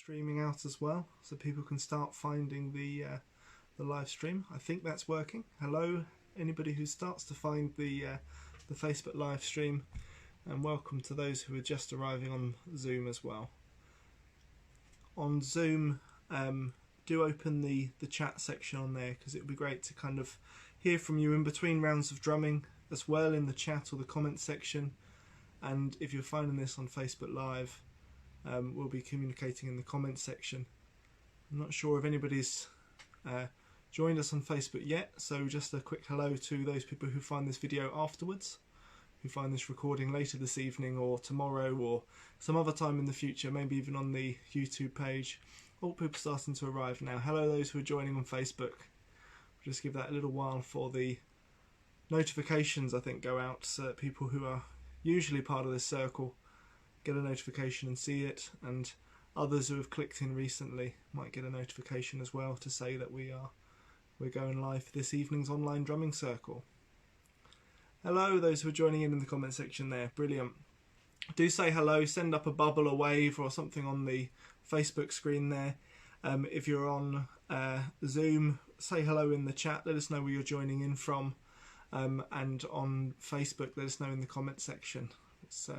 streaming out as well, so people can start finding the live stream. I think that's working. Hello, anybody who starts to find the Facebook live stream, and welcome to those who are just arriving on Zoom as well. On Zoom, do open the chat section on there, because it would be great to kind of hear from you in between rounds of drumming as well, in the chat or the comment section. And if you're finding this on Facebook Live, we'll be communicating in the comments section. I'm not sure if anybody's joined us on Facebook yet, so just a quick hello to those people who find this video afterwards, who find this recording later this evening or tomorrow or some other time in the future, maybe even on the YouTube page. All people starting to arrive now. Hello those who are joining on Facebook. We'll just give that a little while for the notifications, I think, go out, so that people who are usually part of this circle get a notification and see it, and others who have clicked in recently might get a notification as well to say that we're going live for this evening's online drumming circle. Hello those who are joining in the comment section there, brilliant. Do say hello, send up a bubble, a wave or something on the Facebook screen there. If you're on Zoom, say hello in the chat, let us know where you're joining in from. And on Facebook, let us know in the comment section. It's,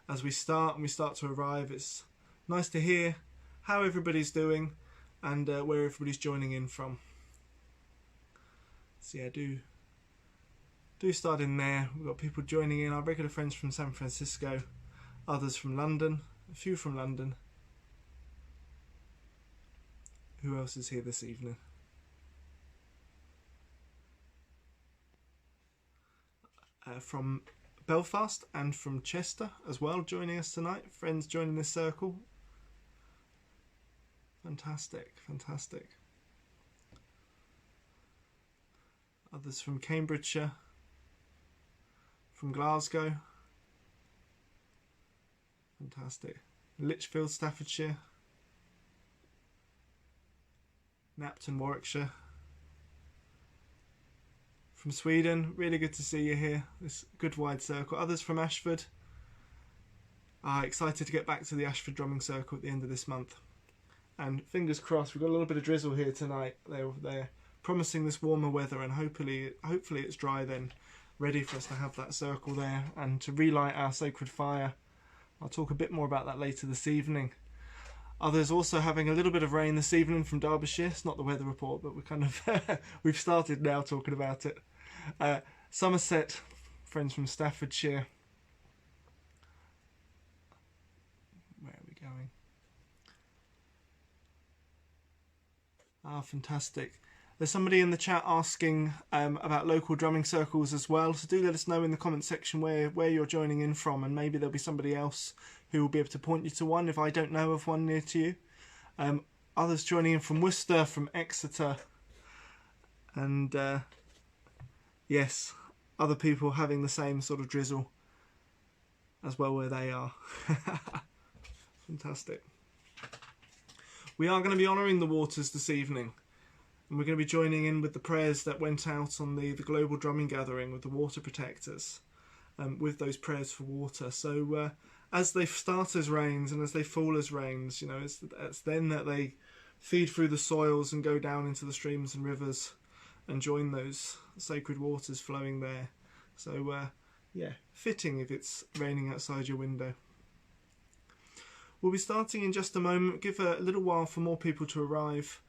as we start to arrive, it's nice to hear how everybody's doing and where everybody's joining in from. So yeah, do start in there. We've got people joining in, our regular friends from San Francisco, others from London, a few from London. Who else is here this evening? From Belfast and from Chester as well, joining us tonight. Friends joining this circle. Fantastic, fantastic. Others from Cambridgeshire, from Glasgow. Fantastic. Lichfield, Staffordshire. Knapton, Warwickshire. From Sweden, really good to see you here, this good wide circle. Others from Ashford, excited to get back to the Ashford drumming circle at the end of this month. And fingers crossed, we've got a little bit of drizzle here tonight. They're promising this warmer weather, and hopefully it's dry then, ready for us to have that circle there and to relight our sacred fire. I'll talk a bit more about that later this evening. Others also having a little bit of rain this evening from Derbyshire. It's not the weather report, but we're kind of we've started now talking about it. Somerset, friends from Staffordshire. Where are we going? Fantastic. There's somebody in the chat asking about local drumming circles as well, so do let us know in the comment section where you're joining in from, and maybe there'll be somebody else who will be able to point you to one if I don't know of one near to you. Others joining in from Worcester, from Exeter, and yes, other people having the same sort of drizzle as well where they are. Fantastic. We are going to be honouring the waters this evening, and we're going to be joining in with the prayers that went out on the global drumming gathering with the water protectors, with those prayers for water. So as they start as rains and as they fall as rains, you know, it's then that they feed through the soils and go down into the streams and rivers and join those sacred waters flowing there. So yeah, fitting if it's raining outside your window. We'll be starting in just a moment. Give a little while for more people to arrive.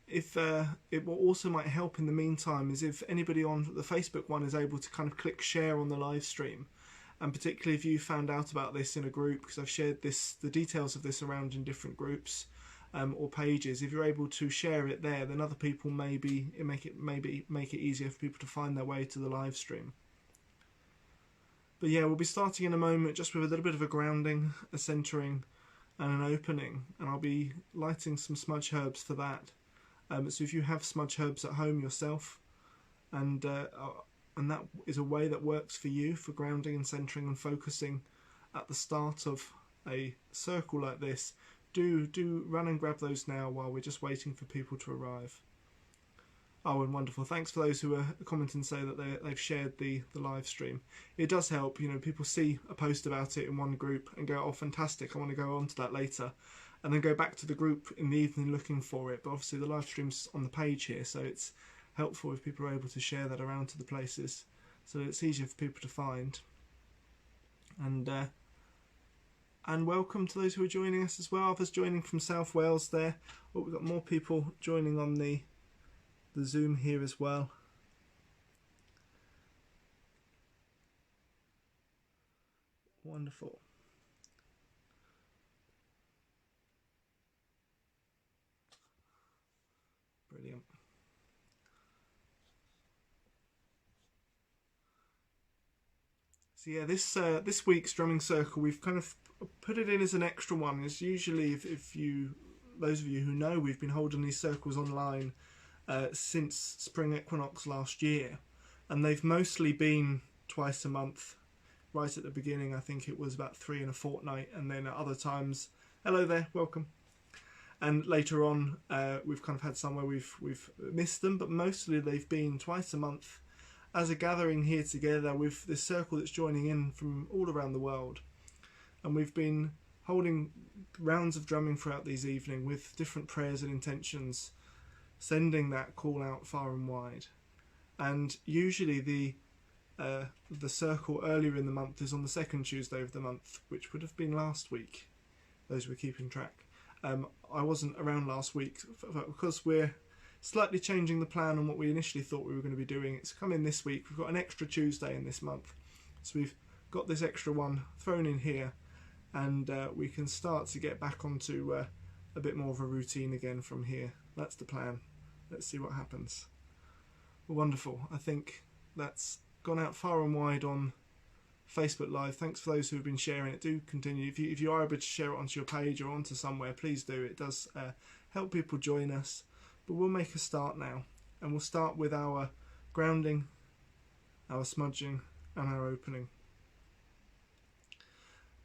If it will also might help in the meantime is if anybody on the Facebook one is able to kind of click share on the live stream, and particularly if you found out about this in a group, because I've shared the details of this around in different groups or pages. If you're able to share it there, then other people make it easier for people to find their way to the live stream. But yeah, we'll be starting in a moment just with a little bit of a grounding, a centering and an opening, and I'll be lighting some smudge herbs for that. So if you have smudge herbs at home yourself, and that is a way that works for you for grounding and centering and focusing at the start of a circle like this, do run and grab those now while we're just waiting for people to arrive. Oh, and wonderful. Thanks for those who are commenting and say that they've shared the live stream. It does help. People see a post about it in one group and go, oh, fantastic, I want to go on to that later. And then go back to the group in the evening looking for it. But obviously the live stream's on the page here, so it's helpful if people are able to share that around to the places, so it's easier for people to find. And welcome to those who are joining us as well. Others joining from South Wales there. Oh, we've got more people joining on the Zoom here as well. Wonderful. Brilliant. So yeah, this week's drumming circle, we've kind of put it in as an extra one. It's usually, if you, those of you who know, we've been holding these circles online since spring equinox last year, and they've mostly been twice a month. Right at the beginning, I think it was about 3 in a fortnight, and then at other times, hello there, welcome. And later on, we've kind of had some where we've missed them, but mostly they've been twice a month as a gathering here together with this circle that's joining in from all around the world. And we've been holding rounds of drumming throughout these evenings with different prayers and intentions, sending that call out far and wide. And usually the circle earlier in the month is on the second Tuesday of the month, which would have been last week, those who are keeping track. I wasn't around last week because we're slightly changing the plan on what we initially thought we were going to be doing. It's come in this week. We've got an extra Tuesday in this month, so we've got this extra one thrown in here, and we can start to get back onto a bit more of a routine again from here. That's the plan. Let's see what happens. Well, wonderful. I think that's gone out far and wide on Facebook Live. Thanks for those who have been sharing it. Do continue. If you are able to share it onto your page or onto somewhere, please do. It does help people join us. But we'll make a start now, and we'll start with our grounding, our smudging, and our opening.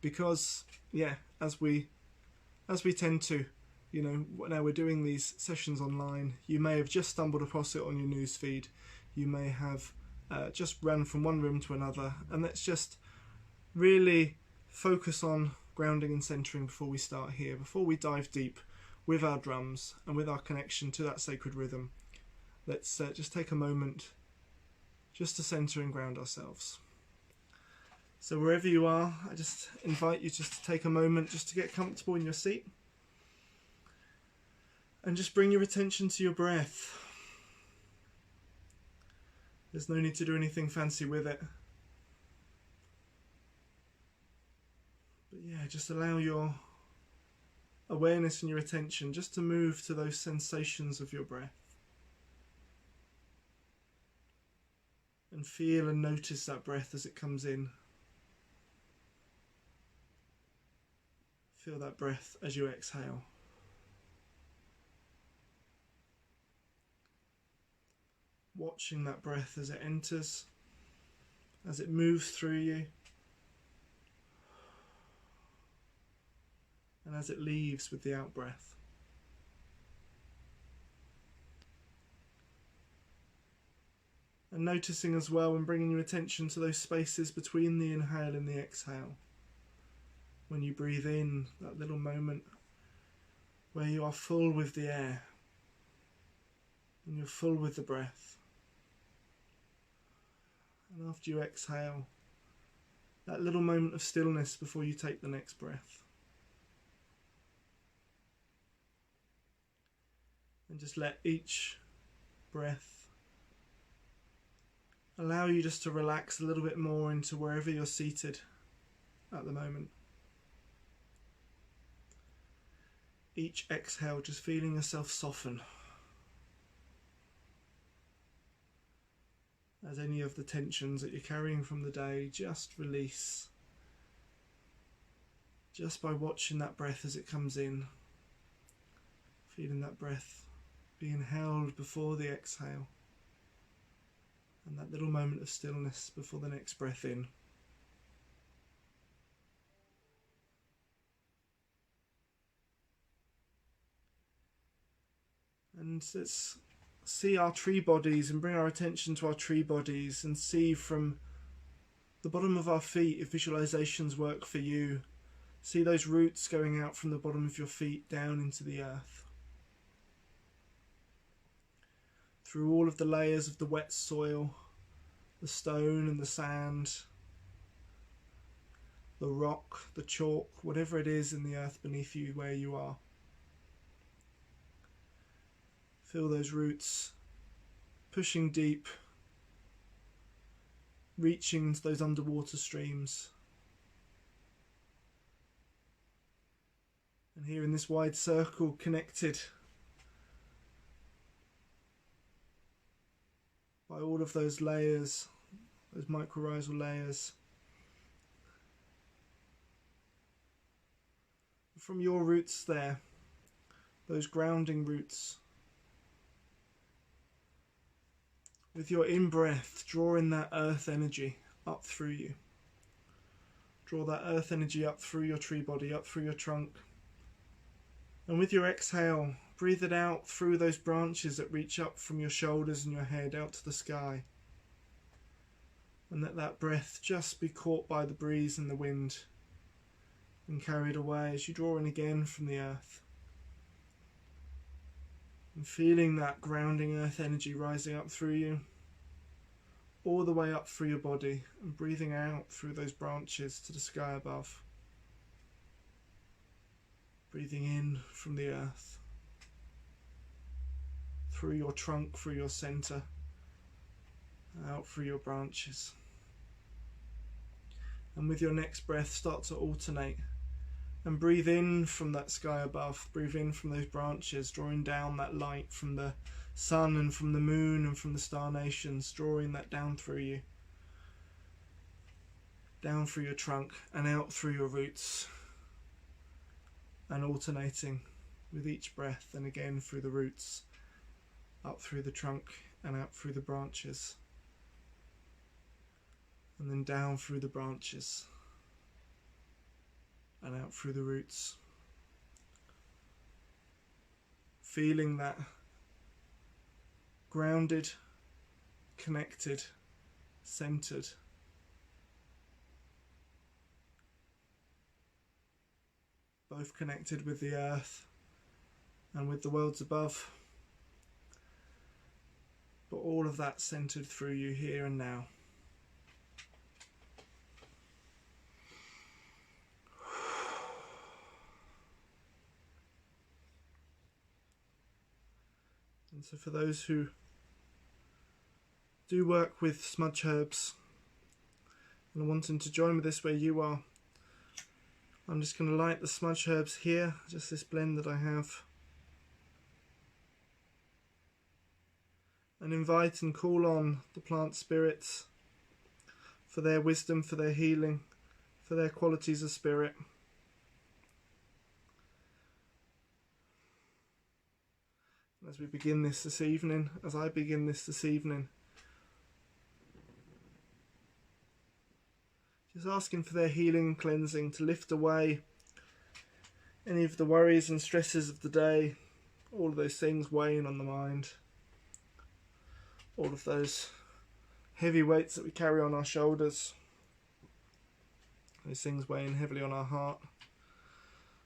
Because, yeah, as we tend to, now we're doing these sessions online, you may have just stumbled across it on your news feed. You may have just ran from one room to another, and let's just really focus on grounding and centering before we start here, before we dive deep with our drums and with our connection to that sacred rhythm. Let's just take a moment just to center and ground ourselves. So wherever you are, I just invite you just to take a moment just to get comfortable in your seat and just bring your attention to your breath. There's no need to do anything fancy with it. But yeah, just allow your awareness and your attention just to move to those sensations of your breath. And feel and notice that breath as it comes in. Feel that breath as you exhale. Watching that breath as it enters, as it moves through you, and as it leaves with the out-breath. And noticing as well and bringing your attention to those spaces between the inhale and the exhale. When you breathe in, that little moment where you are full with the air and you're full with the breath. And after you exhale, that little moment of stillness before you take the next breath. And just let each breath allow you just to relax a little bit more into wherever you're seated at the moment. Each exhale, just feeling yourself soften as any of the tensions that you're carrying from the day just release, just by watching that breath as it comes in, feeling that breath being held before the exhale, and that little moment of stillness before the next breath in. And let's see our tree bodies and bring our attention to our tree bodies and see from the bottom of our feet, if visualizations work for you, see those roots going out from the bottom of your feet down into the earth. Through all of the layers of the wet soil, the stone and the sand, the rock, the chalk, whatever it is in the earth beneath you where you are. Feel those roots pushing deep, reaching into those underwater streams. And here in this wide circle, connected by all of those layers, those mycorrhizal layers. From your roots there, those grounding roots, with your in-breath, draw in that earth energy up through you. Draw that earth energy up through your tree body, up through your trunk. And with your exhale, breathe it out through those branches that reach up from your shoulders and your head out to the sky. And let that breath just be caught by the breeze and the wind and carried away as you draw in again from the earth. And feeling that grounding earth energy rising up through you, all the way up through your body, and breathing out through those branches to the sky above. Breathing in from the earth, through your trunk, through your center, out through your branches. And with your next breath, start to alternate and breathe in from that sky above, breathe in from those branches, drawing down that light from the sun and from the moon and from the star nations, drawing that down through you, down through your trunk and out through your roots, and alternating with each breath, and again through the roots, up through the trunk and out through the branches, and then down through the branches and out through the roots. Feeling that grounded, connected, centered, both connected with the earth and with the worlds above, but all of that centered through you here and now. And so for those who do work with smudge herbs and are wanting to join with this where you are, I'm just going to light the smudge herbs here, just this blend that I have, and invite and call on the plant spirits for their wisdom, for their healing, for their qualities of spirit. As we begin this evening, as I begin this evening, just asking for their healing and cleansing, to lift away any of the worries and stresses of the day, all of those things weighing on the mind, all of those heavy weights that we carry on our shoulders, those things weighing heavily on our heart,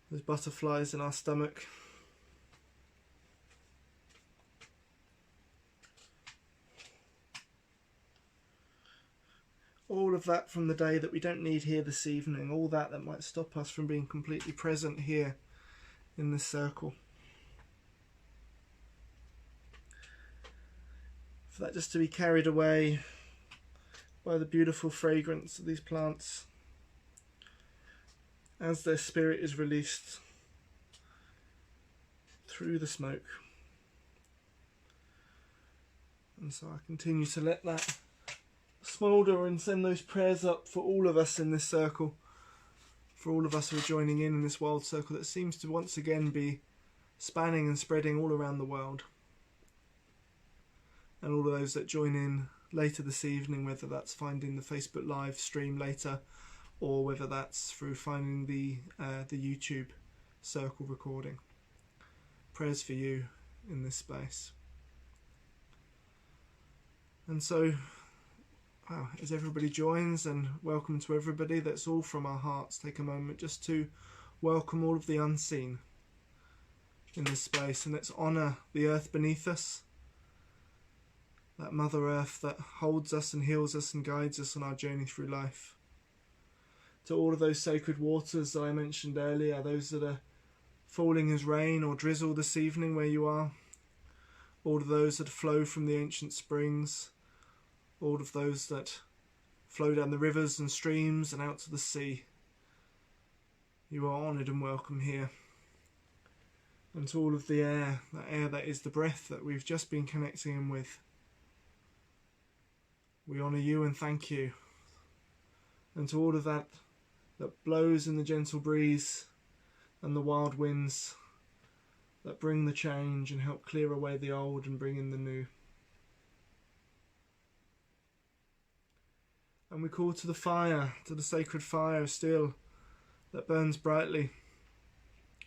those butterflies in our stomach. All of that from the day that we don't need here this evening, all that might stop us from being completely present here in this circle. For that just to be carried away by the beautiful fragrance of these plants as their spirit is released through the smoke. And so I continue to let that smoulder and send those prayers up for all of us in this circle, for all of us who are joining in this wild circle that seems to once again be spanning and spreading all around the world, and all of those that join in later this evening, whether that's finding the Facebook live stream later or whether that's through finding the YouTube circle recording. Prayers for you in this space. And so, wow, as everybody joins, and welcome to everybody, that's all from our hearts. Take a moment just to welcome all of the unseen in this space, and let's honour the earth beneath us, that Mother Earth that holds us and heals us and guides us on our journey through life. To all of those sacred waters that I mentioned earlier, those that are falling as rain or drizzle this evening where you are, all of those that flow from the ancient springs, all of those that flow down the rivers and streams and out to the sea, you are honoured and welcome here. And to all of the air that is the breath that we've just been connecting in with, we honour you and thank you. And to all of that blows in the gentle breeze and the wild winds that bring the change and help clear away the old and bring in the new. And we call to the fire, to the sacred fire still, that burns brightly,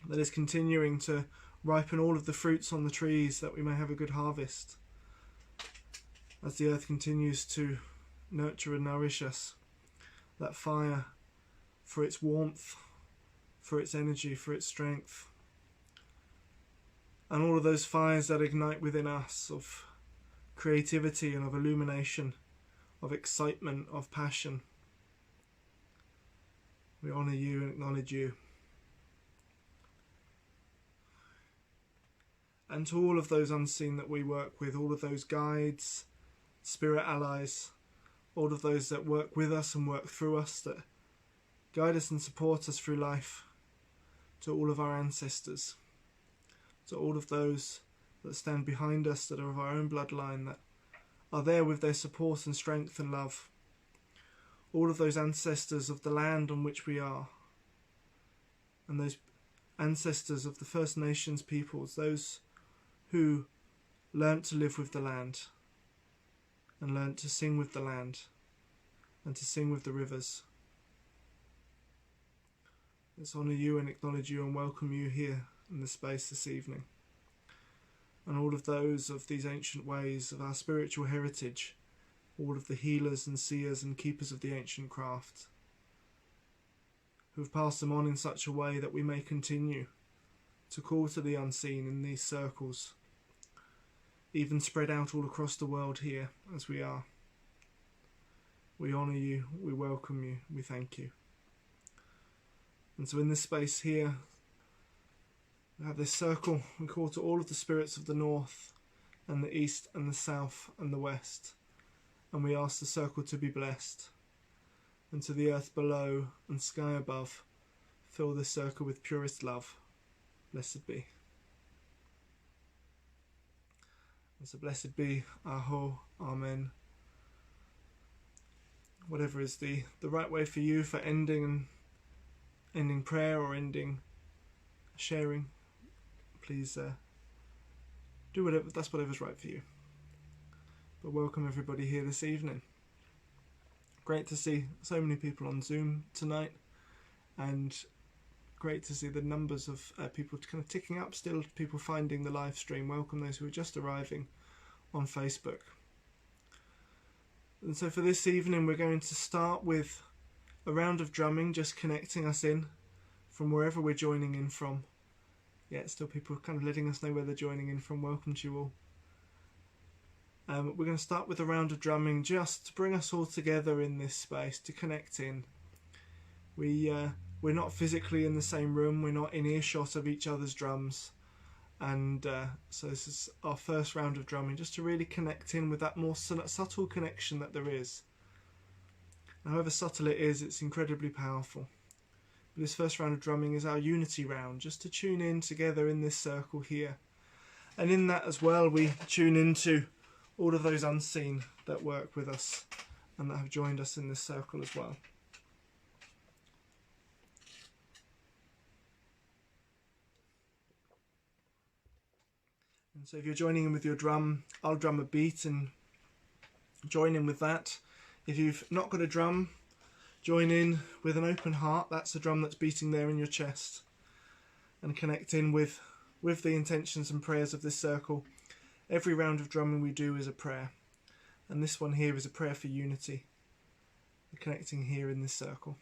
that is continuing to ripen all of the fruits on the trees, that we may have a good harvest, as the earth continues to nurture and nourish us. That fire, for its warmth, for its energy, for its strength, and all of those fires that ignite within us of creativity and of illumination, of excitement, of passion. We honour you and acknowledge you. And to all of those unseen that we work with, all of those guides, spirit allies, all of those that work with us and work through us, that guide us and support us through life, to all of our ancestors, to all of those that stand behind us, that are of our own bloodline, that are there with their support and strength and love, all of those ancestors of the land on which we are, and those ancestors of the First Nations peoples, those who learnt to live with the land and learnt to sing with the land and to sing with the rivers. Let's honour you and acknowledge you and welcome you here in the space this evening. And all of those of these ancient ways of our spiritual heritage, all of the healers and seers and keepers of the ancient craft, who have passed them on in such a way that we may continue to call to the unseen in these circles, even spread out all across the world here as we are. We honour you, we welcome you, we thank you. And so in this space here, we have this circle. We call to all of the spirits of the north and the east and the south and the west, and we ask the circle to be blessed. And to the earth below and sky above, fill this circle with purest love. Blessed be. And so blessed be, Aho, Amen. Whatever is the right way for you for ending prayer or ending sharing, please do whatever. That's whatever's right for you. But welcome everybody here this evening. Great to see so many people on Zoom tonight, and great to see the numbers of people kind of ticking up still, people finding the live stream. Welcome those who are just arriving on Facebook. And so for this evening we're going to start with a round of drumming, just connecting us in from wherever we're joining in from. Yeah, still people kind of letting us know where they're joining in from. Welcome to you all. We're going to start with a round of drumming just to bring us all together in this space, to connect in. We're not physically in the same room, we're not in earshot of each other's drums, and so this is our first round of drumming, just to really connect in with that more subtle connection that there is. However subtle it is, it's incredibly powerful. But this first round of drumming is our unity round, just to tune in together in this circle here. And in that as well, we tune into all of those unseen that work with us and that have joined us in this circle as well. And so if you're joining in with your drum, I'll drum a beat and join in with that. If you've not got a drum, join in with an open heart. That's a drum that's beating there in your chest. And connect in with the intentions and prayers of this circle. Every round of drumming we do is a prayer. And this one here is a prayer for unity. We're connecting here in this circle.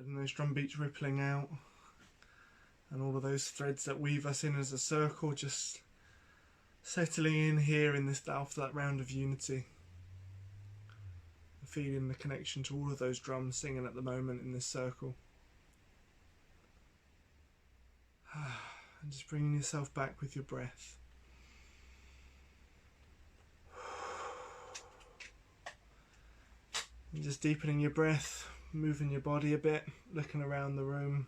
letting those drum beats rippling out, and all of those threads that weave us in as a circle just settling in here in this, after that round of unity. Feeling the connection to all of those drums singing at the moment in this circle. And just bringing yourself back with your breath. And just deepening your breath, moving your body a bit, looking around the room.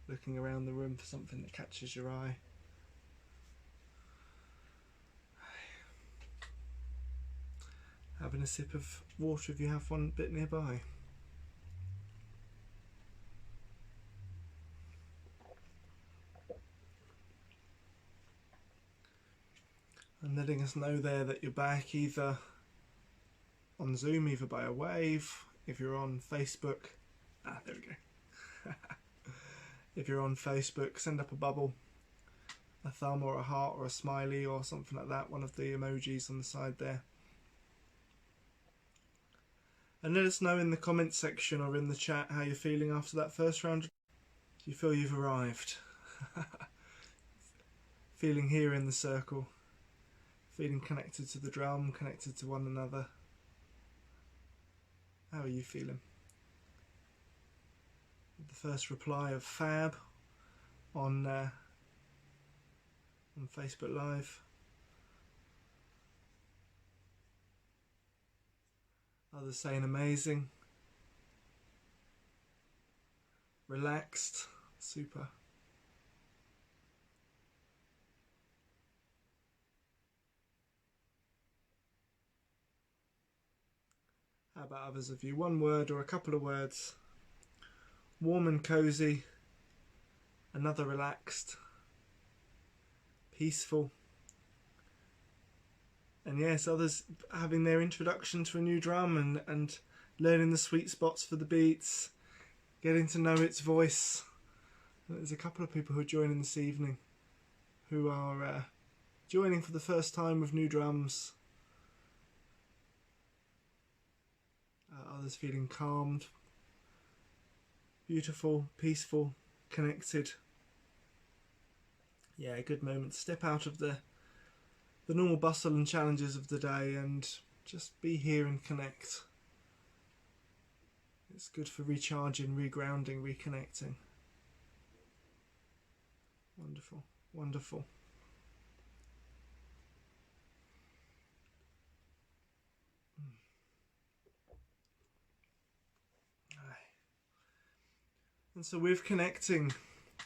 Looking around the room for something that catches your eye. Having a sip of water if you have one bit nearby. And letting us know there that you're back, either on Zoom, either by a wave, if you're on Facebook. There we go. If you're on Facebook, send up a bubble, a thumb or a heart or a smiley or something like that, one of the emojis on the side there. And let us know in the comments section or in the chat how you're feeling after that first round. Do you feel you've arrived? Feeling here in the circle. Feeling connected to the drum, connected to one another. How are you feeling? The first reply of Fab on Facebook Live. Others saying amazing. Relaxed. Super. How about others of you? One word or a couple of words. Warm and cozy. Another relaxed. Peaceful. And yes, others having their introduction to a new drum and learning the sweet spots for the beats, getting to know its voice. And there's a couple of people who are joining this evening who are joining for the first time with new drums. Others feeling calmed, beautiful, peaceful, connected. Yeah, a good moment to step out of the normal bustle and challenges of the day and just be here and connect. It's good for recharging, regrounding, reconnecting. Wonderful, wonderful. And so with connecting,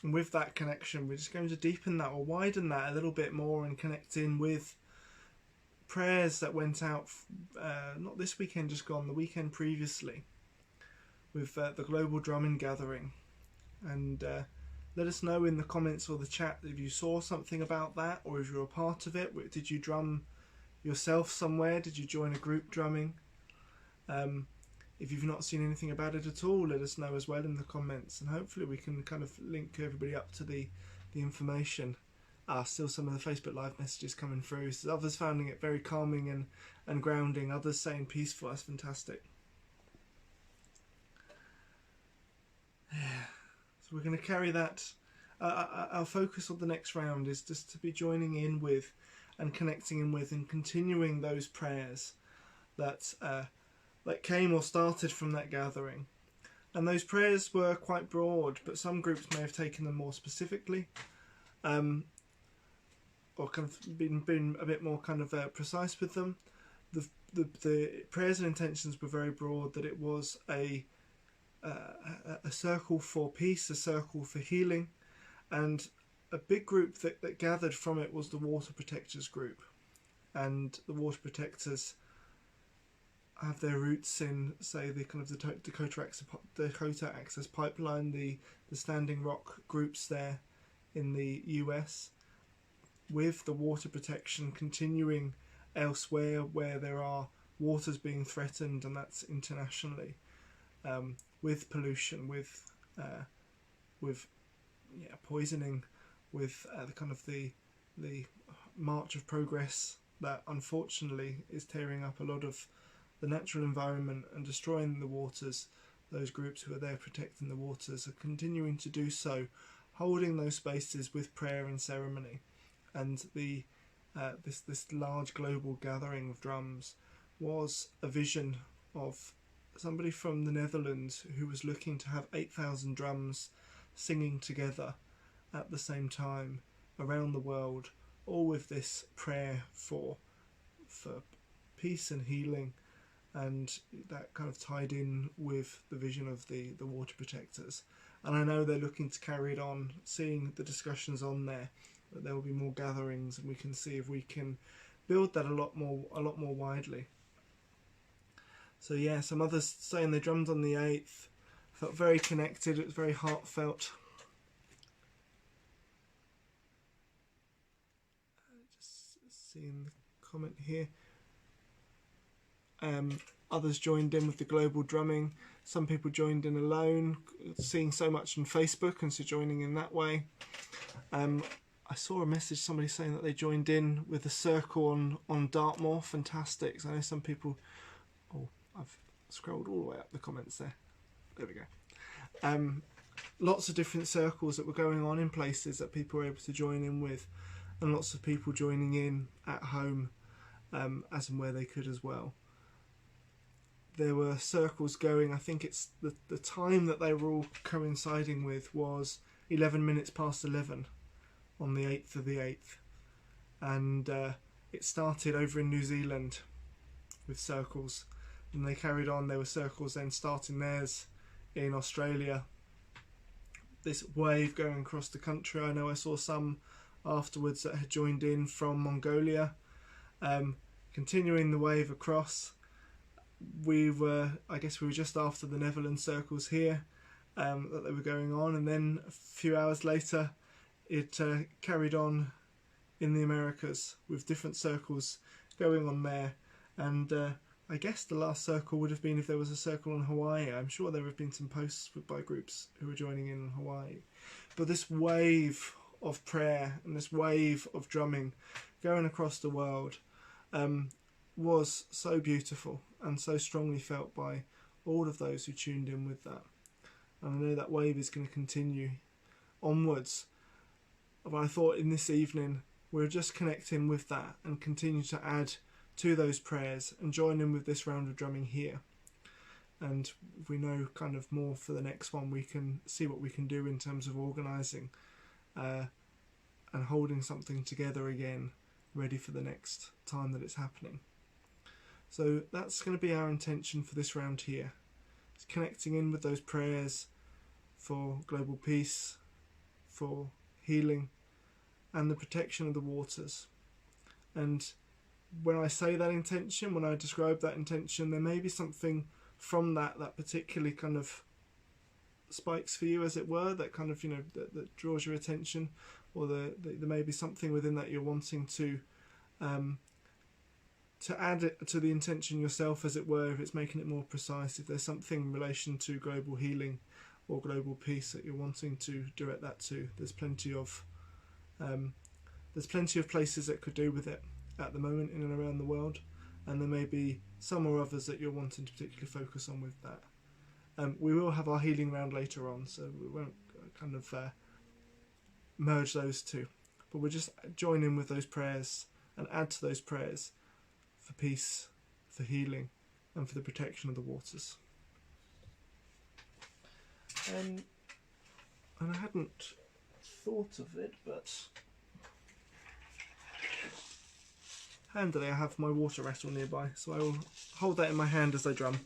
and with that connection, we're just going to deepen that or widen that a little bit more and connect in with prayers that went out, not this weekend just gone, the weekend previously, with the Global Drumming Gathering. And let us know in the comments or the chat if you saw something about that, or if you're a part of it. Did you drum yourself somewhere? Did you join a group drumming? If you've not seen anything about it at all, let us know as well in the comments, and hopefully we can kind of link everybody up to the information. Still some of the Facebook Live messages coming through. So others finding it very calming and grounding, others saying peaceful. That's fantastic. Yeah. So we're going to carry that. Our focus on the next round is just to be joining in with and connecting in with and continuing those prayers that came or started from that gathering. And those prayers were quite broad, but some groups may have taken them more specifically, or kind of been a bit more kind of precise with them. The prayers and intentions were very broad, that it was a circle for peace, a circle for healing, and a big group that gathered from it was the Water Protectors group. And the Water Protectors have their roots in, say, the kind of the Dakota Access Pipeline, the Standing Rock groups there in the US, with the water protection continuing elsewhere where there are waters being threatened, and that's internationally, with pollution, with poisoning, with the kind of the march of progress that unfortunately is tearing up a lot of the natural environment and destroying the waters. Those groups who are there protecting the waters are continuing to do so, holding those spaces with prayer and ceremony. And this large global gathering of drums was a vision of somebody from the Netherlands who was looking to have 8,000 drums singing together at the same time around the world, all with this prayer for peace and healing. And that kind of tied in with the vision of the water protectors. And I know they're looking to carry it on, seeing the discussions on there, that there will be more gatherings, and we can see if we can build that a lot more widely. So yeah, some others saying they drummed on the 8th, felt very connected, it was very heartfelt. Just seeing the comment here. Others joined in with the global drumming. Some people joined in alone, seeing so much on Facebook and so joining in that way. I saw a message, somebody saying that they joined in with a circle on Dartmoor. Fantastic. So I know some people... Oh, I've scrolled all the way up the comments there. There we go. Lots of different circles that were going on in places that people were able to join in with, and lots of people joining in at home as and where they could as well. There were circles going, I think it's the time that they were all coinciding with was 11 minutes past 11 on the 8th of the 8th. And it started over in New Zealand with circles. And they carried on, there were circles then starting theirs in Australia. This wave going across the country. I know I saw some afterwards that had joined in from Mongolia. Continuing the wave across. I guess we were just after the Netherlands circles here that they were going on, and then a few hours later it carried on in the Americas with different circles going on there. And I guess the last circle would have been if there was a circle on Hawaii. I'm sure there have been some posts by groups who were joining in Hawaii. But this wave of prayer and this wave of drumming going across the world was so beautiful and so strongly felt by all of those who tuned in with that. And I know that wave is going to continue onwards. But I thought in this evening we're just connecting with that and continue to add to those prayers and join in with this round of drumming here. And if we know kind of more for the next one, we can see what we can do in terms of organising and holding something together again, ready for the next time that it's happening. So that's going to be our intention for this round here. It's connecting in with those prayers for global peace, for healing, and the protection of the waters. And when I say that intention, when I describe that intention, there may be something from that particularly kind of spikes for you, as it were, that kind of, that draws your attention, or there may be something within that you're wanting to add it to the intention yourself, as it were, if it's making it more precise, if there's something in relation to global healing or global peace that you're wanting to direct that to. There's plenty of places that could do with it at the moment in and around the world, and there may be some or others that you're wanting to particularly focus on with that. We will have our healing round later on, so we won't kind of merge those two, but we'll just join in with those prayers and add to those prayers for peace, for healing, and for the protection of the waters. And I hadn't thought of it, but handily I have my water rattle nearby, so I will hold that in my hand as I drum.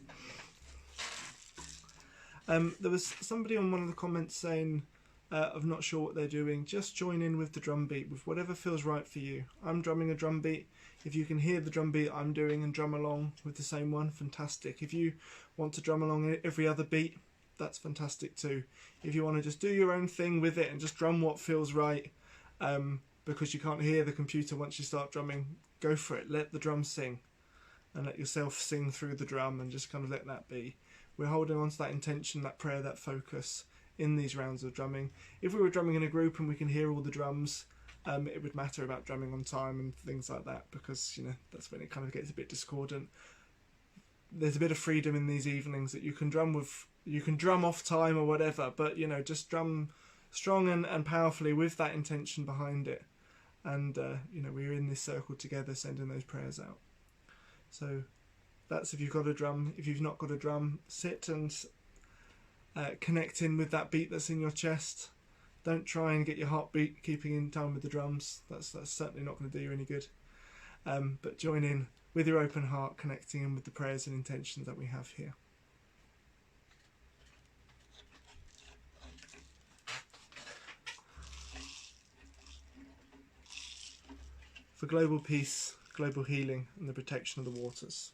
There was somebody on one of the comments saying, I'm not sure what they're doing. Just join in with the drum beat, with whatever feels right for you. I'm drumming a drum beat. If you can hear the drum beat I'm doing and drum along with the same one, fantastic. If you want to drum along every other beat, that's fantastic too. If you want to just do your own thing with it and just drum what feels right, because you can't hear the computer once you start drumming, go for it. Let the drum sing and let yourself sing through the drum, and just kind of let that be. We're holding on to that intention, that prayer, that focus in these rounds of drumming. If we were drumming in a group and we can hear all the drums, it would matter about drumming on time and things like that, because that's when it kind of gets a bit discordant. there's a bit of freedom in these evenings that you can drum off time or whatever, but just drum strong and powerfully with that intention behind it. And we're in this circle together sending those prayers out. So that's if you've got a drum. If you've not got a drum, sit and connect in with that beat that's in your chest. Don't try and get your heartbeat keeping in time with the drums. That's certainly not going to do you any good. But join in with your open heart, connecting in with the prayers and intentions that we have here. For global peace, global healing, and the protection of the waters.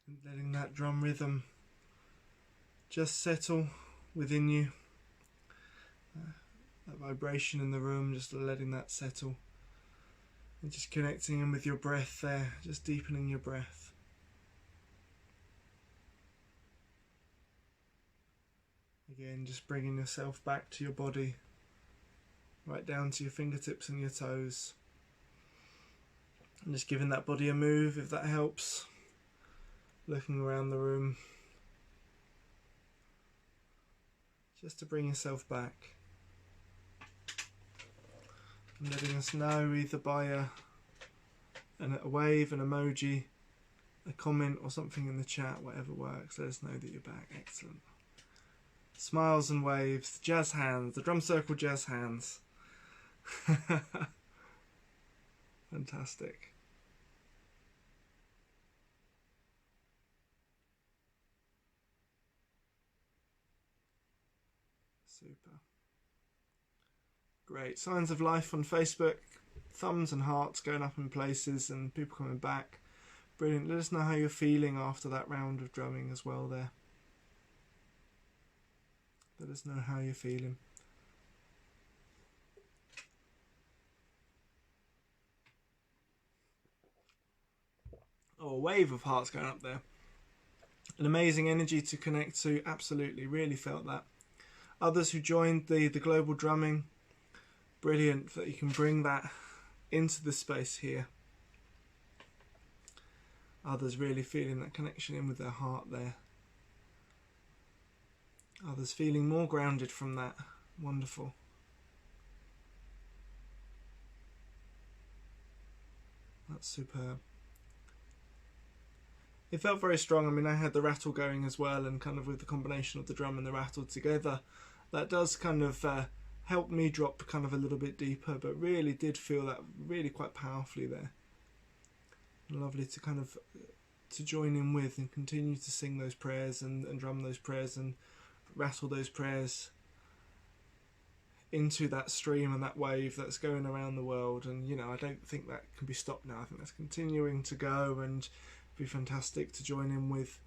And letting that drum rhythm just settle within you. That vibration in the room, just letting that settle. And just connecting in with your breath there, just deepening your breath. Again, just bringing yourself back to your body, right down to your fingertips and your toes. And just giving that body a move if that helps. Looking around the room. Just to bring yourself back. And letting us know either by a wave, an emoji, a comment or something in the chat, whatever works. Let us know that you're back. Excellent. Smiles and waves, jazz hands, the drum circle jazz hands. Fantastic. Super. Great. Signs of life on Facebook. Thumbs and hearts going up in places and people coming back. Brilliant. Let us know how you're feeling after that round of drumming as well there. Let us know how you're feeling. Oh, a wave of hearts going up there. An amazing energy to connect to. Absolutely. Really felt that. Others who joined the global drumming. Brilliant that you can bring that into the space here. Others really feeling that connection in with their heart there. Others feeling more grounded from that. Wonderful. That's superb. It felt very strong. I mean, I had the rattle going as well, and kind of with the combination of the drum and the rattle together, that does kind of help me drop kind of a little bit deeper, but really did feel that really quite powerfully there. Lovely to kind of to join in with and continue to sing those prayers and drum those prayers and rattle those prayers into that stream and that wave that's going around the world. And you know, I don't think that can be stopped now. I think that's continuing to go, and be fantastic to join in with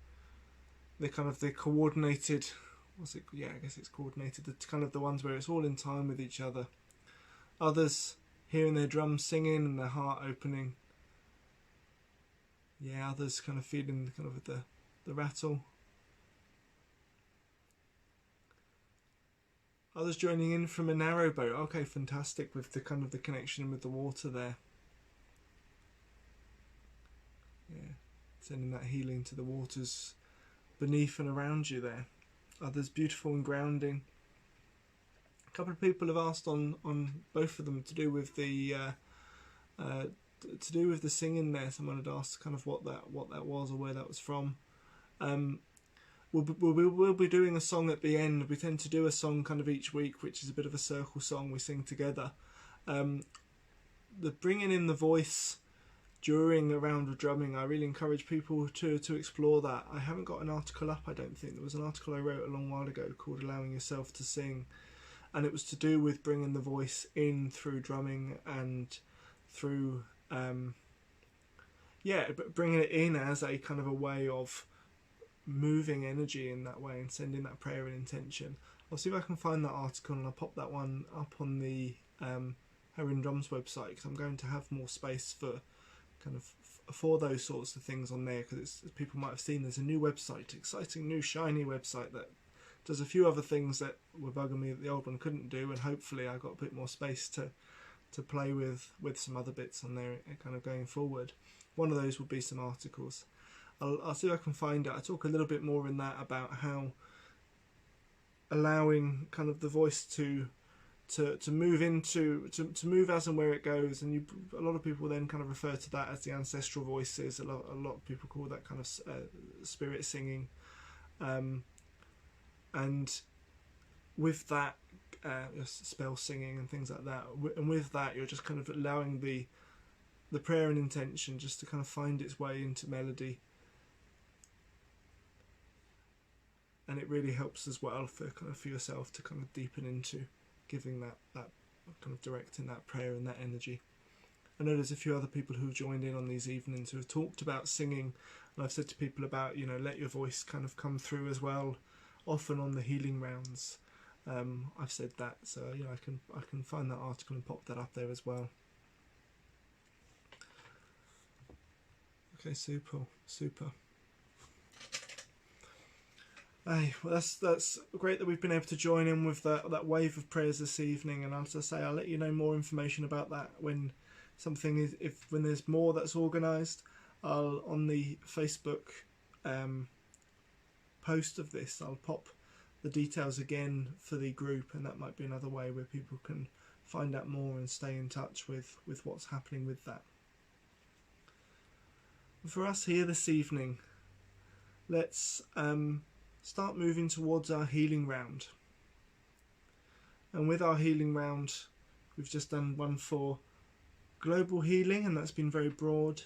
the kind of the coordinated, what's it, yeah, I guess it's coordinated, the kind of the ones where it's all in time with each other. Others hearing their drums singing and their heart opening. Yeah, others kind of feeling kind of the rattle. Others joining in from a narrow boat. Okay, fantastic, with the kind of the connection with the water there. Yeah, sending that healing to the waters beneath and around you there. Others beautiful and grounding. A couple of people have asked on both of them to do with the singing there. Someone had asked kind of what that was or where that was from. We'll be doing a song at the end. We tend to do a song kind of each week, which is a bit of a circle song we sing together. The bringing in the voice during a round of drumming, I really encourage people to explore that. I haven't got an article up, I don't think. There was an article I wrote a long while ago called Allowing Yourself to Sing, and it was to do with bringing the voice in through drumming and through bringing it in as a kind of a way of moving energy in that way and sending that prayer and intention. I'll see if I can find that article and I'll pop that one up on the Heron Drums website, because I'm going to have more space for kind of for those sorts of things on there, because as people might have seen, there's a new website, exciting new shiny website that does a few other things that were bugging me that the old one couldn't do, and hopefully I got a bit more space to play with some other bits on there kind of going forward. One of those will be some articles. I'll see if I can find it. I talk a little bit more in that about how allowing kind of the voice to move into to move as and where it goes, and a lot of people then kind of refer to that as the ancestral voices. A lot of people call that kind of spirit singing, and with that spell singing and things like that, and with that you're just kind of allowing the prayer and intention just to kind of find its way into melody. And it really helps as well for yourself to kind of deepen into giving that kind of directing that prayer and that energy. I know there's a few other people who've joined in on these evenings who have talked about singing, and I've said to people about, you know, let your voice kind of come through as well, often on the healing rounds. I've said that, so you know, I can find that article and pop that up there as well. Okay, super. Hey, well, that's great that we've been able to join in with that wave of prayers this evening, and as I say, I'll let you know more information about that when something is, when there's more that's organised. I'll, on the Facebook post of this, I'll pop the details again for the group, and that might be another way where people can find out more and stay in touch with what's happening with that. For us here this evening, let's start moving towards our healing round. And with our healing round, we've just done one for global healing, and that's been very broad.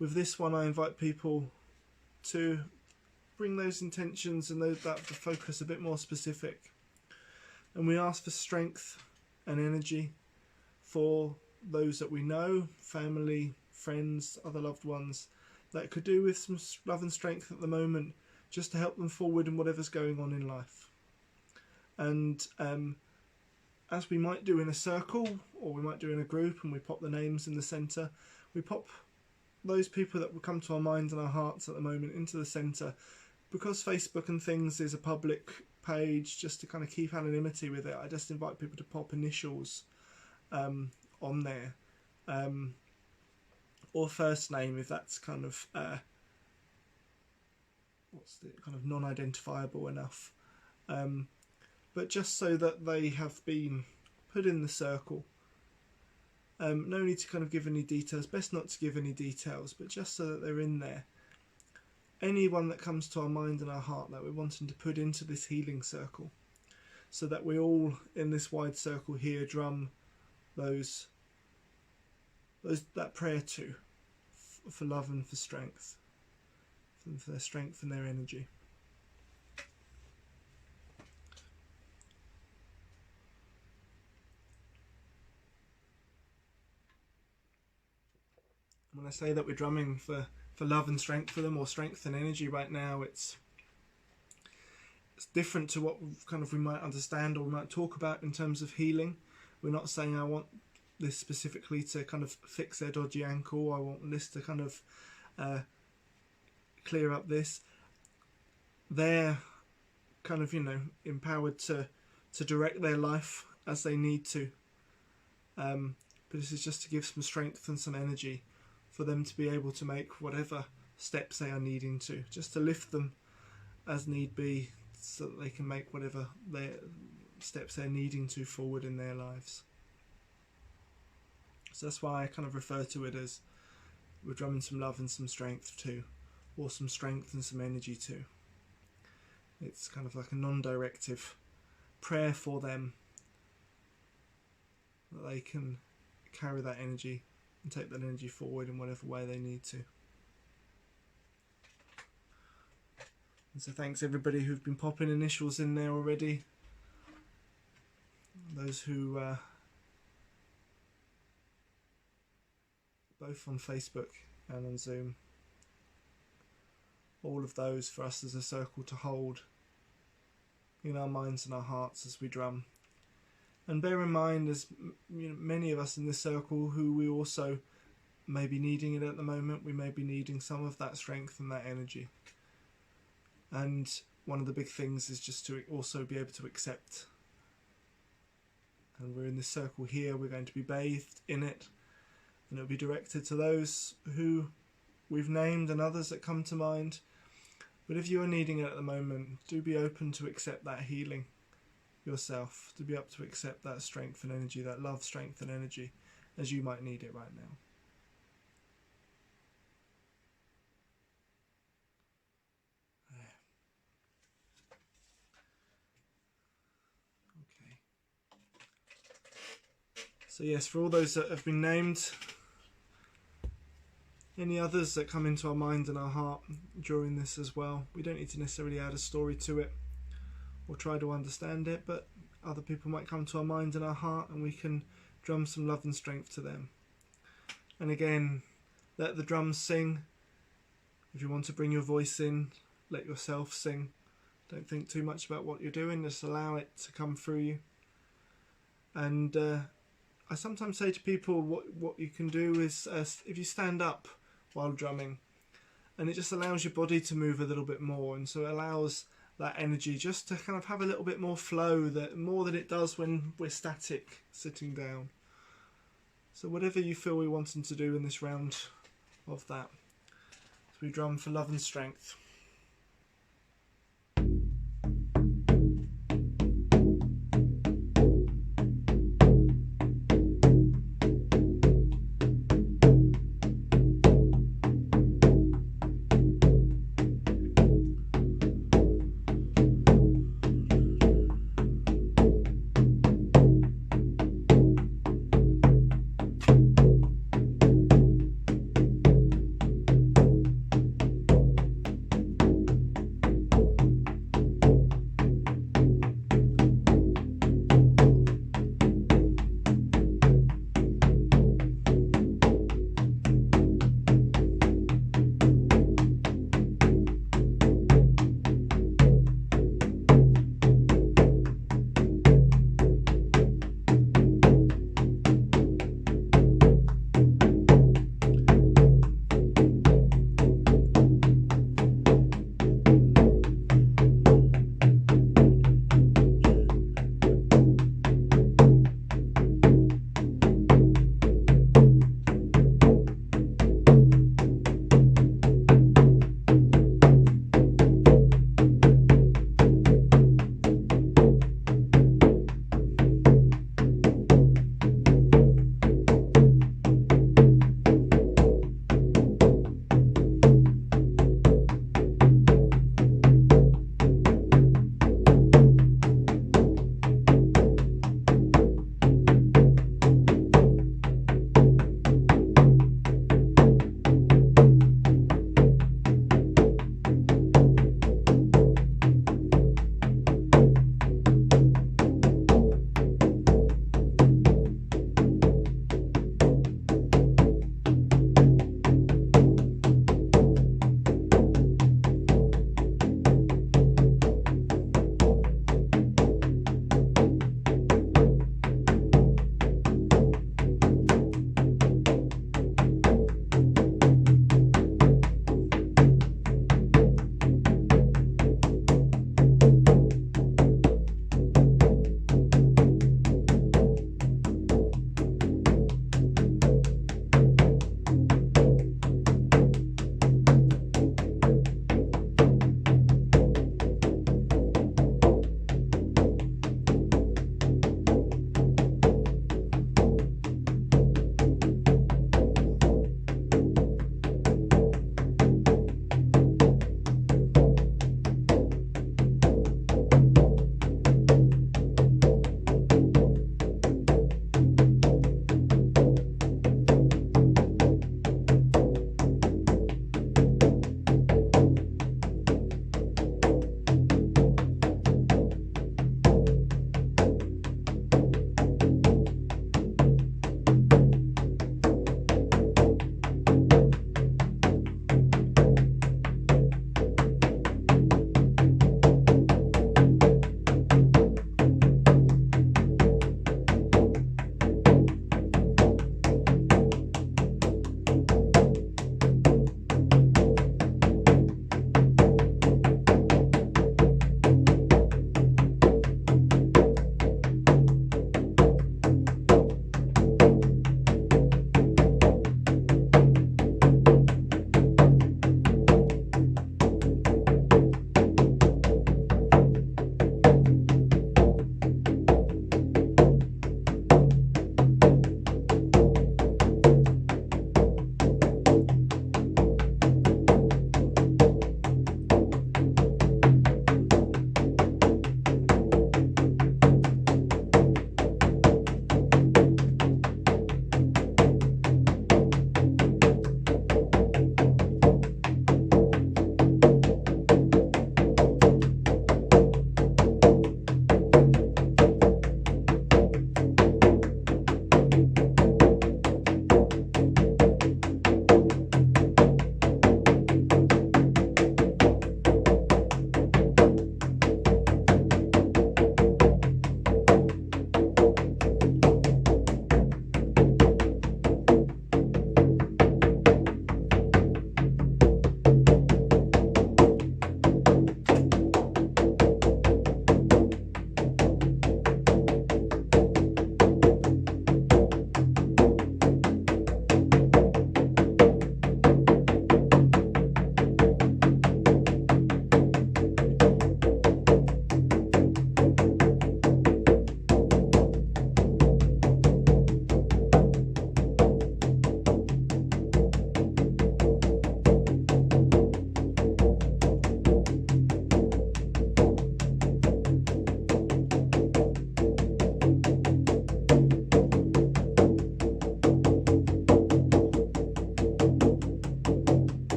With this one, I invite people to bring those intentions and the focus a bit more specific. And we ask for strength and energy for those that we know, family, friends, other loved ones, that could do with some love and strength at the moment, just to help them forward in whatever's going on in life. And as we might do in a circle, or we might do in a group, and we pop the names in the centre, we pop those people that will come to our minds and our hearts at the moment into the centre. Because Facebook and things is a public page, just to kind of keep anonymity with it, I just invite people to pop initials on there, or first name if that's kind of non-identifiable enough, but just so that they have been put in the circle. No need to kind of give any details, best not to give any details, but just so that they're in there. Anyone that comes to our mind and our heart that we're wanting to put into this healing circle, so that we all in this wide circle here drum that prayer to, for love and for strength, for their strength and their energy. When I say that we're drumming for love and strength for them, or strength and energy right now, it's different to what we might understand or we might talk about in terms of healing. We're not saying I want this specifically to kind of fix their dodgy ankle, I want this to kind of clear up this. They're kind of, you know, empowered to direct their life as they need to, but this is just to give some strength and some energy for them to be able to make whatever steps they are needing to, just to lift them as need be, so that they can make whatever their steps they're needing to forward in their lives. So that's why I kind of refer to it as we're drumming some love and some strength too, or some strength and some energy too. It's kind of like a non-directive prayer for them, that they can carry that energy and take that energy forward in whatever way they need to. And so thanks everybody who've been popping initials in there already. Those who both on Facebook and on Zoom. All of those for us as a circle to hold in our minds and our hearts as we drum. And bear in mind, as you know, many of us in this circle who we also may be needing it at the moment, we may be needing some of that strength and that energy. And one of the big things is just to also be able to accept. And we're in this circle here, we're going to be bathed in it, and it'll be directed to those who we've named and others that come to mind. But if you are needing it at the moment, do be open to accept that healing yourself, to be able to accept that strength and energy, that love, strength and energy, as you might need it right now. Okay. So yes, for all those that have been named, any others that come into our mind and our heart during this as well, we don't need to necessarily add a story to it or try to understand it, but other people might come to our mind and our heart, and we can drum some love and strength to them. And again, let the drums sing. If you want to bring your voice in, let yourself sing. Don't think too much about what you're doing, just allow it to come through you. And I sometimes say to people what you can do is if you stand up while drumming, and it just allows your body to move a little bit more, and so it allows that energy just to kind of have a little bit more flow, that more than it does when we're static sitting down. So whatever you feel we're wanting to do in this round of that, as we drum for love and strength.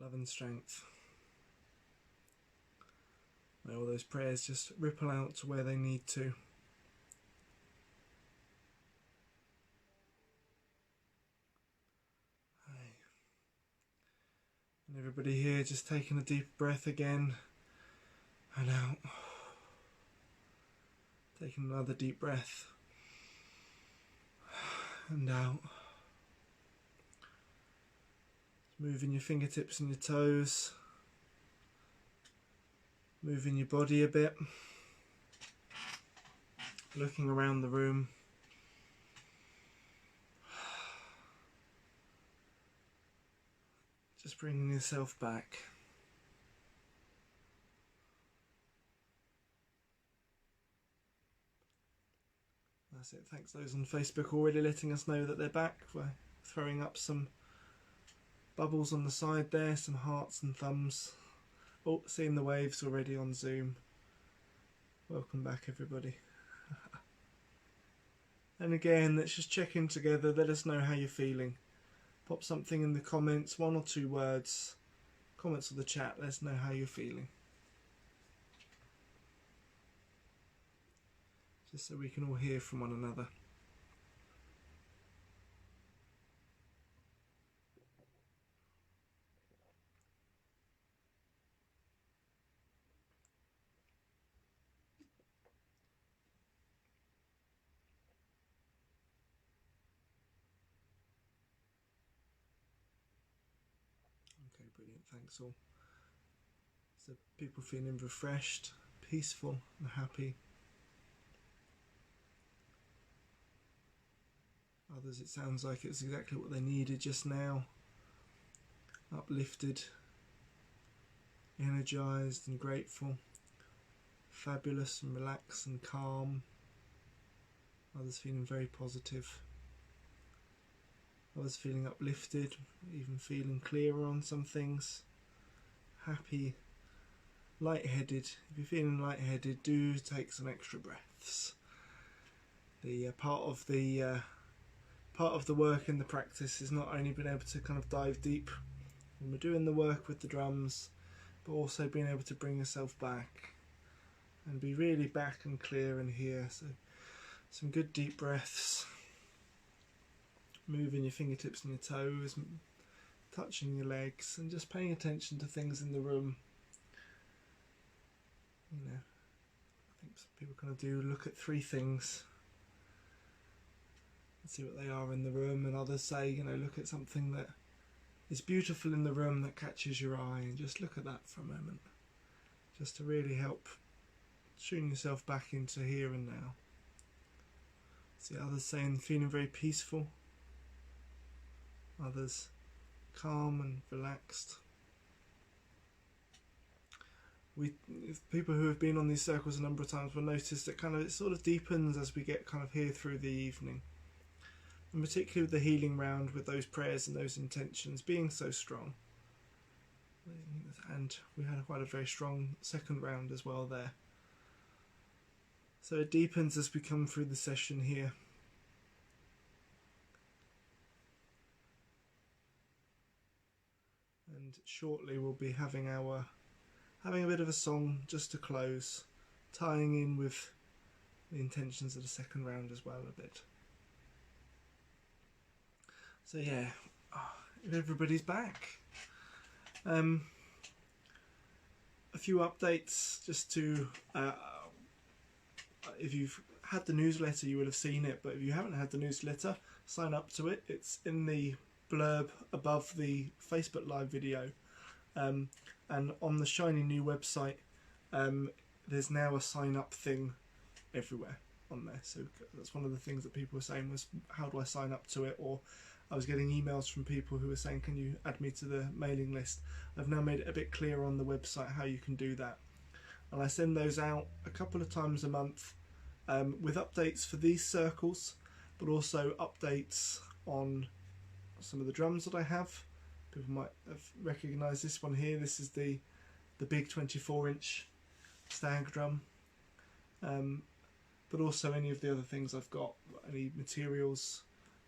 love and strength. May all those prayers just ripple out to where they need to. And everybody here just taking a deep breath again and out. Taking another deep breath and out. Moving your fingertips and your toes. Moving your body a bit. Looking around the room. Just bringing yourself back. That's it. Thanks those on Facebook already letting us know that they're back. We're throwing up some bubbles on the side there, some hearts and thumbs. Oh, seeing the waves already on Zoom. Welcome back, everybody. And again, let's just check in together. Let us know how you're feeling. Pop something in the comments, 1 or 2 words. Comments of the chat, let us know how you're feeling. Just so we can all hear from one another. Okay, brilliant, thanks all. So people feeling refreshed, peaceful and happy. Others, it sounds like it's exactly what they needed just now. Uplifted, energised and grateful, fabulous and relaxed and calm. Others feeling very positive. Others feeling uplifted, even feeling clearer on some things. Happy, lightheaded. If you're feeling lightheaded, do take some extra breaths. The part of the work in the practice is not only being able to kind of dive deep when we're doing the work with the drums, but also being able to bring yourself back and be really back and clear and here. So some good deep breaths. Moving your fingertips and your toes, touching your legs, and just paying attention to things in the room. You know, I think some people kind of do look at 3 things and see what they are in the room, and others say, you know, look at something that is beautiful in the room that catches your eye, and just look at that for a moment, just to really help tune yourself back into here and now. See others saying feeling very peaceful. Others calm and relaxed. People who have been on these circles a number of times will notice that it sort of deepens as we get kind of here through the evening, and particularly with the healing round, with those prayers and those intentions being so strong. And we had quite a very strong second round as well there. So it deepens as we come through the session here. And shortly we'll be having a bit of a song just to close, tying in with the intentions of the second round as well a bit. So yeah, if everybody's back. A few updates just to, if you've had the newsletter you would have seen it, but if you haven't had the newsletter, sign up to it. It's in the blurb above the Facebook live video, and on the shiny new website there's now a sign up thing everywhere on there. So that's one of the things that people were saying was, how do I sign up to it? Or I was getting emails from people who were saying, can you add me to the mailing list? I've now made it a bit clearer on the website how you can do that, and I send those out a couple of times a month with updates for these circles, but also updates on some of the drums that I have. People might have recognised this one here. This is the big 24-inch stag drum, but also any of the other things I've got, any materials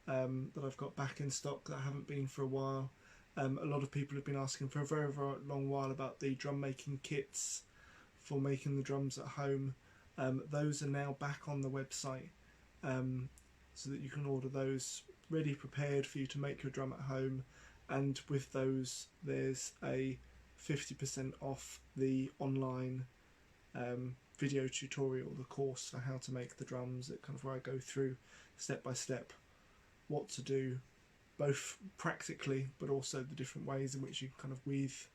that I've got back in stock that haven't been for a while. A lot of people have been asking for a very, very long while about the drum making kits for making the drums at home. Those are now back on the website, so that you can order those ready prepared for you to make your drum at home. And with those, there's a 50% off the online video tutorial, the course for how to make the drums, it kind of where I go through step by step what to do, both practically but also the different ways in which you kind of weave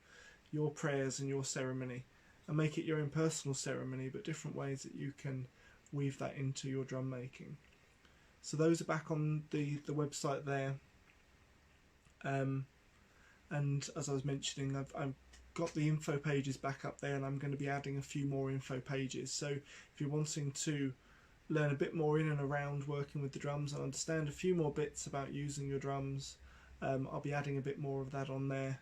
your prayers and your ceremony and make it your own personal ceremony, but different ways that you can weave that into your drum making. So those are back on the website there, and as I was mentioning, I've got the info pages back up there, and I'm going to be adding a few more info pages. So if you're wanting to learn a bit more in and around working with the drums and understand a few more bits about using your drums, I'll be adding a bit more of that on there.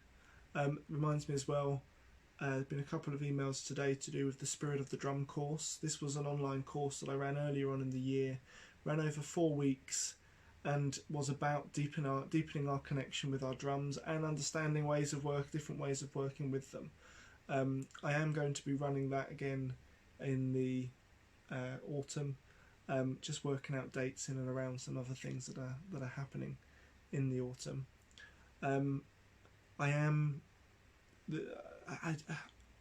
Reminds me as well, there's been a couple of emails today to do with the Spirit of the Drum course. This was an online course that I ran earlier on in the year, ran over 4 weeks, and was about deepening our connection with our drums and understanding different ways of working with them. I am going to be running that again in the autumn, just working out dates in and around some other things that are happening in the autumn.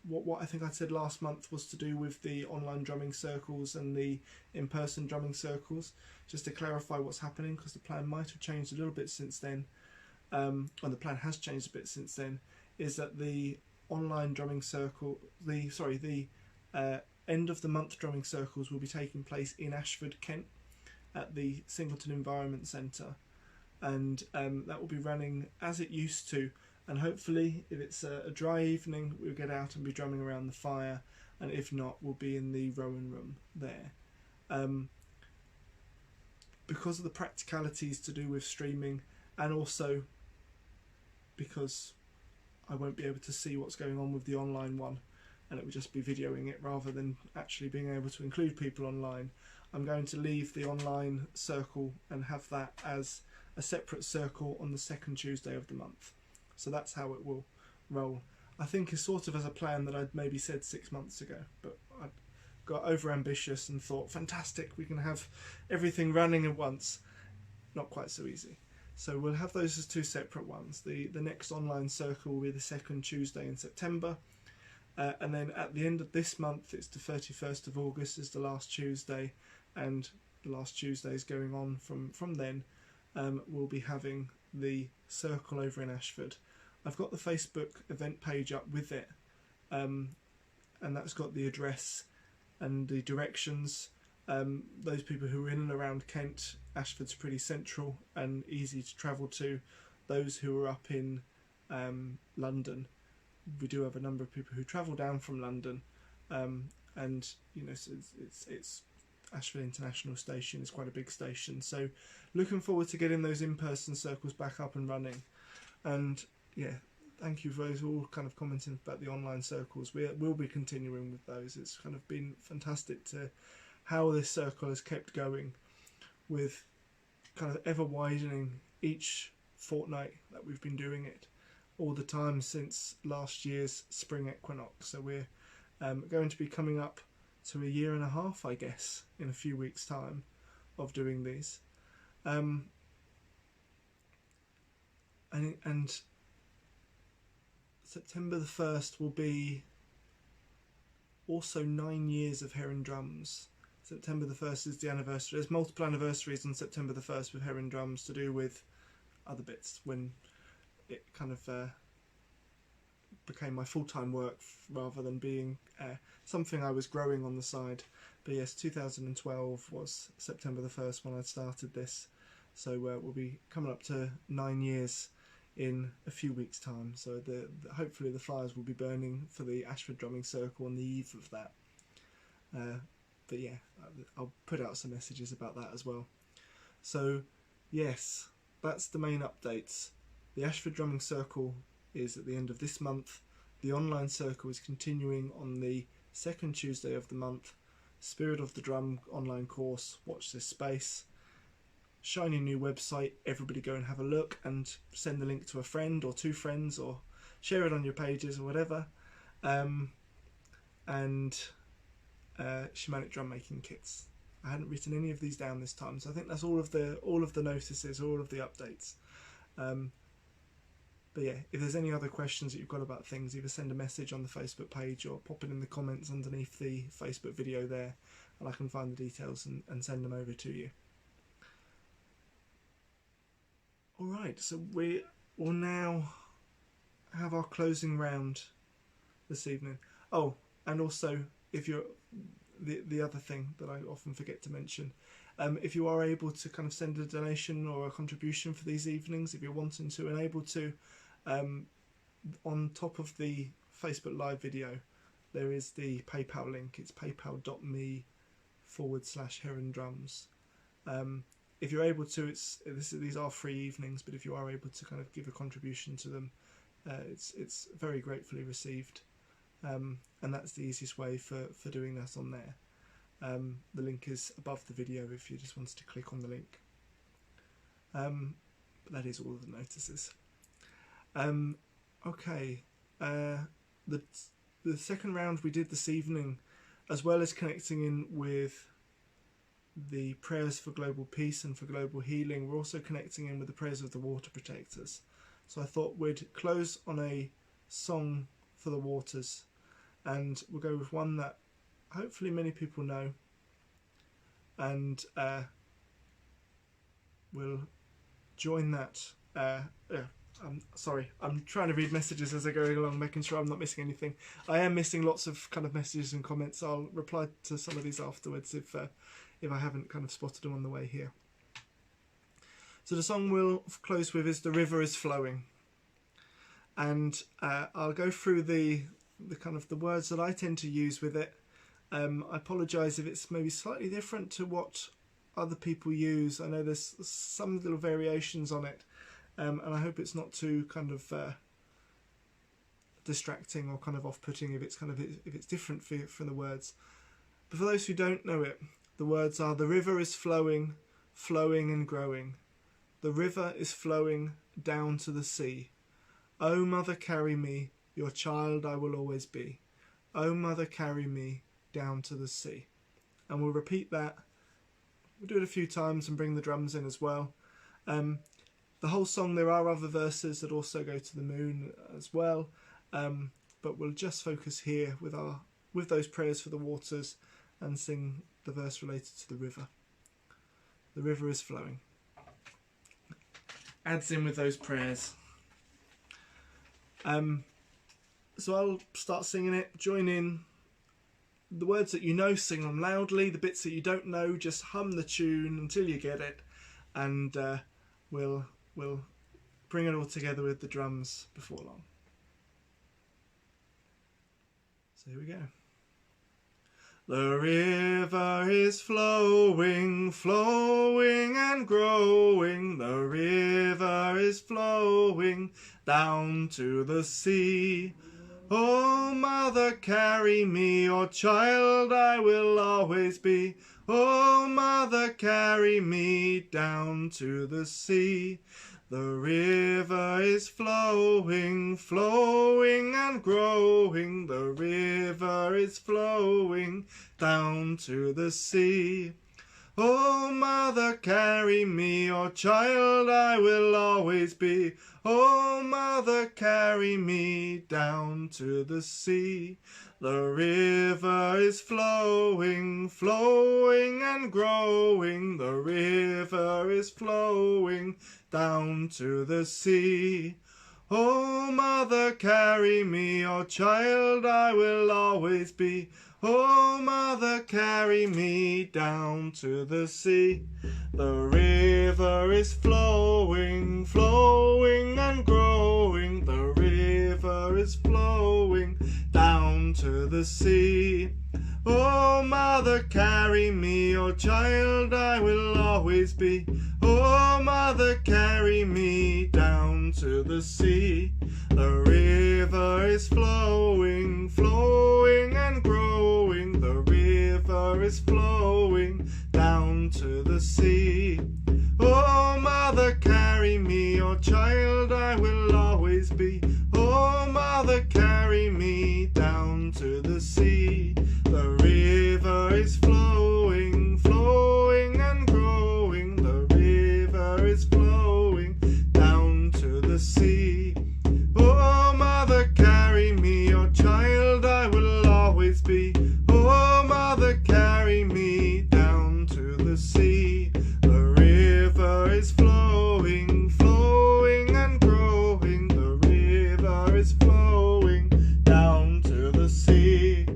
What I think I said last month was to do with the online drumming circles and the in-person drumming circles, just to clarify what's happening, because the plan might have changed a little bit since then, and the plan has changed a bit since then, is that the online drumming circle, the end of the month drumming circles will be taking place in Ashford, Kent, at the Singleton Environment Centre, and that will be running as it used to. And hopefully, if it's a dry evening, we'll get out and be drumming around the fire, and if not, we'll be in the Rowan room there. Because of the practicalities to do with streaming, and also because I won't be able to see what's going on with the online one, and it would just be videoing it rather than actually being able to include people online, I'm going to leave the online circle and have that as a separate circle on the second Tuesday of the month. So that's how it will roll. I think it's sort of as a plan that I'd maybe said 6 months ago, but I got over ambitious and thought, fantastic, we can have everything running at once. Not quite so easy. So we'll have those as 2 separate ones. The next online circle will be the second Tuesday in September, and then at the end of this month, it's the 31st of August is the last Tuesday, and the last Tuesday is going on from then. We'll be having the circle over in Ashford. I've got the Facebook event page up with it, and that's got the address and the directions. Those people who are in and around Kent, Ashford's pretty central and easy to travel to. Those who are up in London, we do have a number of people who travel down from London, and you know, so it's Ashford International Station is quite a big station, so looking forward to getting those in-person circles back up and running. And yeah, thank you for those all kind of commenting about the online circles. We'll be continuing with those. It's kind of been fantastic to how this circle has kept going, with kind of ever widening each fortnight that we've been doing it, all the time since last year's spring equinox. So we're going to be coming up to 1.5 years, I guess, in a few weeks' time of doing these. And September the 1st will be also 9 years of Heron Drums. September the 1st is the anniversary. There's multiple anniversaries on September the 1st with Heron Drums to do with other bits, when it kind of became my full-time work rather than being something I was growing on the side. But yes, 2012 was September the 1st when I started this, so we'll be coming up to 9 years in a few weeks' time. So hopefully the fires will be burning for the Ashford Drumming Circle on the eve of that. But yeah, I'll put out some messages about that as well. So yes, that's the main updates. The Ashford Drumming Circle is at the end of this month. The online circle is continuing on the second Tuesday of the month. Spirit of the Drum online course, watch this space. shiny new website. Everybody go and have a look and send the link to a friend or 2 friends, or share it on your pages or whatever. And Shamanic drum making kits. I hadn't written any of these down this time, so I think that's all of the notices, all of the updates. But yeah, if there's any other questions that you've got about things, either send a message on the Facebook page or pop it in the comments underneath the Facebook video there, and I can find the details and send them over to you. Alright, so we will now have our closing round this evening. Oh, and also, if you're the other thing that I often forget to mention, if you are able to kind of send a donation or a contribution for these evenings, if you're wanting to and able to, on top of the Facebook Live video there is the PayPal link. It's paypal.me/Heron Drums. If you're able to, these are free evenings, but if you are able to kind of give a contribution to them, it's very gratefully received, and that's the easiest way for doing that on there. The link is above the video if you just wanted to click on the link. But that is all of the notices. Okay, the second round we did this evening, as well as connecting in with the prayers for global peace and for global healing, we're also connecting in with the prayers of the water protectors. So I thought we'd close on a song for the waters, and we'll go with one that hopefully many people know, and we'll join that. I'm sorry, I'm trying to read messages as I'm going along, making sure I'm not missing anything. I am missing lots of kind of messages and comments. I'll reply to some of these afterwards if I haven't kind of spotted them on the way here. So the song we'll close with is "The River is Flowing," and I'll go through the kind of the words that I tend to use with it. I apologise if it's maybe slightly different to what other people use. I know there's some little variations on it, and I hope it's not too kind of distracting or kind of off-putting if it's different from the words. But for those who don't know it, the words are: "The river is flowing, flowing and growing. The river is flowing down to the sea. O mother, carry me, your child I will always be. O mother, carry me down to the sea." And we'll repeat that. We'll do it a few times and bring the drums in as well. The whole song, there are other verses that also go to the moon as well, but we'll just focus here with those prayers for the waters and sing the verse related to the river. The river is flowing. Adds in with those prayers. So I'll start singing it, join in. The words that you know, sing them loudly. The bits that you don't know, just hum the tune until you get it, and we'll bring it all together with the drums before long. So here we go. The river is flowing, flowing and growing. The river is flowing down to the sea. Oh mother, carry me, your child I will always be. Oh mother, carry me down to the sea. The river is flowing, flowing and growing. The river is flowing down to the sea. Oh mother, carry me, your child I will always be. Oh mother, carry me down to the sea. The river is flowing, flowing and growing. The river is flowing down to the sea. Oh mother, carry me, your child I will always be. Oh mother, carry me down to the sea. The river is flowing, flowing and growing. The river is flowing down to the sea. Oh mother, carry me, your child I will always be. Oh mother, carry me down to the sea. The river is flowing, flowing and growing. The river is flowing down to the sea. Oh mother, carry me, your child I will always be. Oh mother, carry me down to the sea. The river is flowing, flowing and growing. The river is flowing down to the sea. Oh mother, carry me, your child I will always be. Oh mother, carry me down to the sea. The river is flowing, flowing and growing. The river is flowing down to the sea.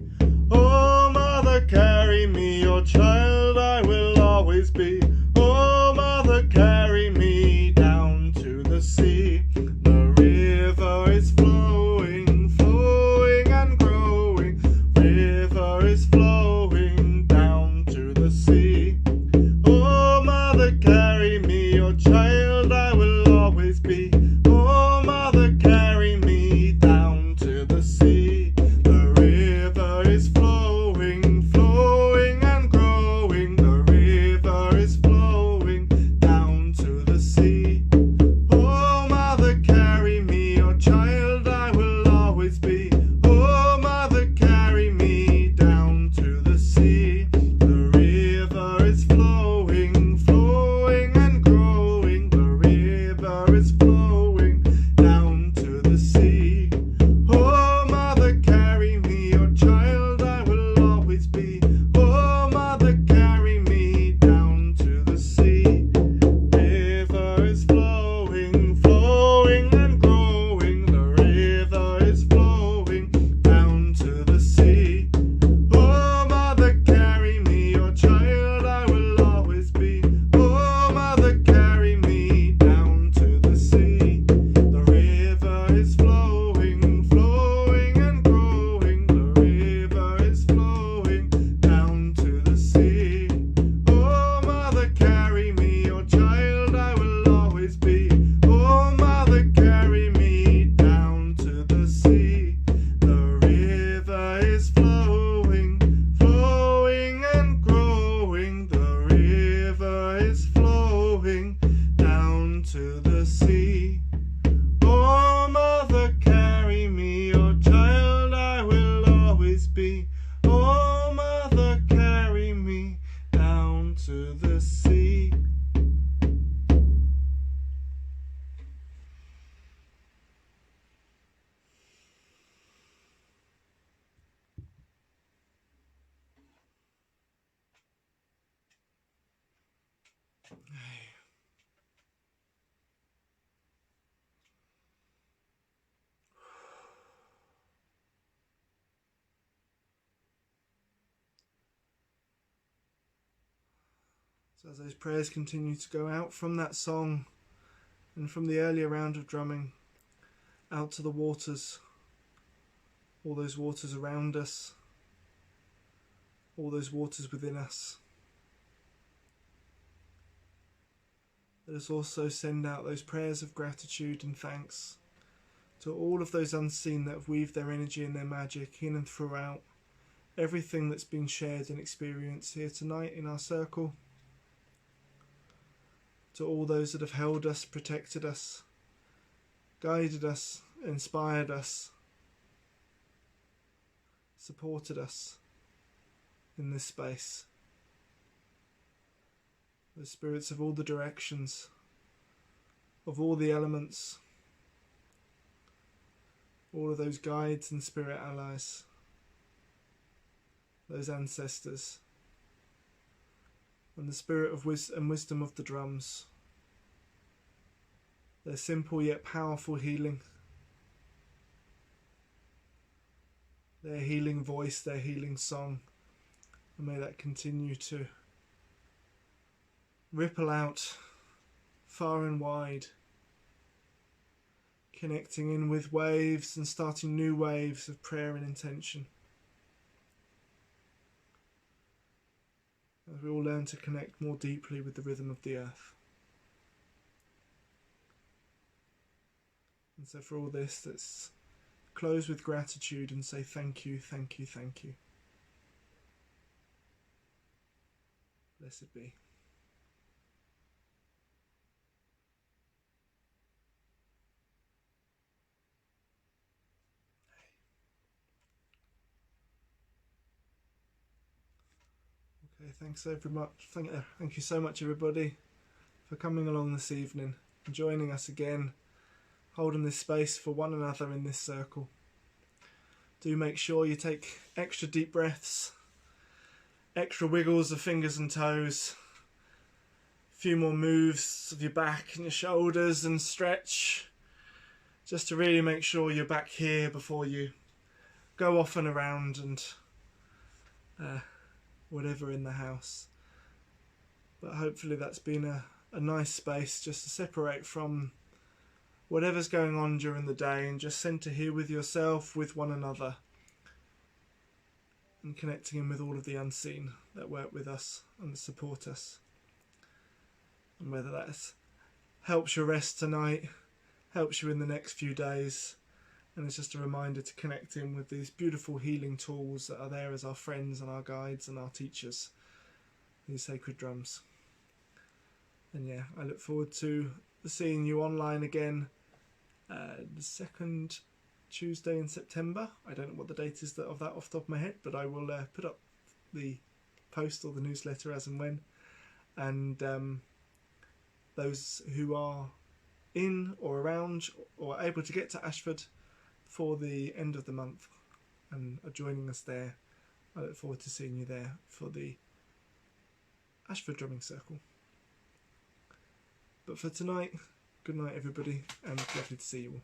Oh mother, carry me, your child I will always be. Oh mother, carry me down to the sea. The river is flowing, flowing and growing. River is flowing down to the sea. Oh mother, carry me, your child I will always be. Oh mother, carry me down to the sea. The river is flowing, flowing and growing. The river is flowing down to the sea. Oh mother, carry me, your child I will always be. Oh mother, carry me down to the sea. The river is flowing, flowing and growing. The river is flowing down to the sea. Oh mother, carry me, your child I will always be. Oh mother, carry me down to the sea. River is flowing, flowing and growing. The river is flowing down to the sea. Oh mother, carry me, your child I will always be. Oh mother, carry me down to the sea. The river is flowing, flowing and growing. The river is flowing down to the sea. Oh mother, carry me, your child I will always be. Oh mother, carry me down to the sea. The river is flowing, flowing and growing. The river is flowing down to the sea. Oh mother, carry me, your child I will always be. Oh mother, carry me down to the sea. So as those prayers continue to go out from that song and from the earlier round of drumming out to the waters, all those waters around us, all those waters within us, let us also send out those prayers of gratitude and thanks to all of those unseen that have weaved their energy and their magic in and throughout everything that's been shared and experienced here tonight in our circle. To all those that have held us, protected us, guided us, inspired us, supported us in this space. The spirits of all the directions, of all the elements, all of those guides and spirit allies, those ancestors, and the spirit of wisdom of the drums, their simple yet powerful healing, their healing voice, their healing song, and may that continue to ripple out far and wide, connecting in with waves and starting new waves of prayer and intention. As we all learn to connect more deeply with the rhythm of the earth. And so for all this, let's close with gratitude and say thank you, thank you, thank you. Blessed be. Okay, thanks very much. Thank you so much, everybody, for coming along this evening and joining us again, holding this space for one another in this circle. Do make sure you take extra deep breaths, extra wiggles of fingers and toes, a few more moves of your back and your shoulders and stretch, just to really make sure you're back here before you go off and around and whatever in the house. But hopefully that's been a nice space just to separate from whatever's going on during the day and just centre here with yourself, with one another, and connecting in with all of the unseen that work with us and support us. And whether that helps your rest tonight, helps you in the next few days, and it's just a reminder to connect in with these beautiful healing tools that are there as our friends and our guides and our teachers, these sacred drums. And yeah, I look forward to seeing you online again the second Tuesday in September. I don't know what the date is of that off the top of my head, but I will put up the post or the newsletter as and when. And those who are in or around or able to get to Ashford for the end of the month and are joining us there, I look forward to seeing you there for the Ashford Drumming Circle. But for tonight, good night everybody, and lovely to see you all.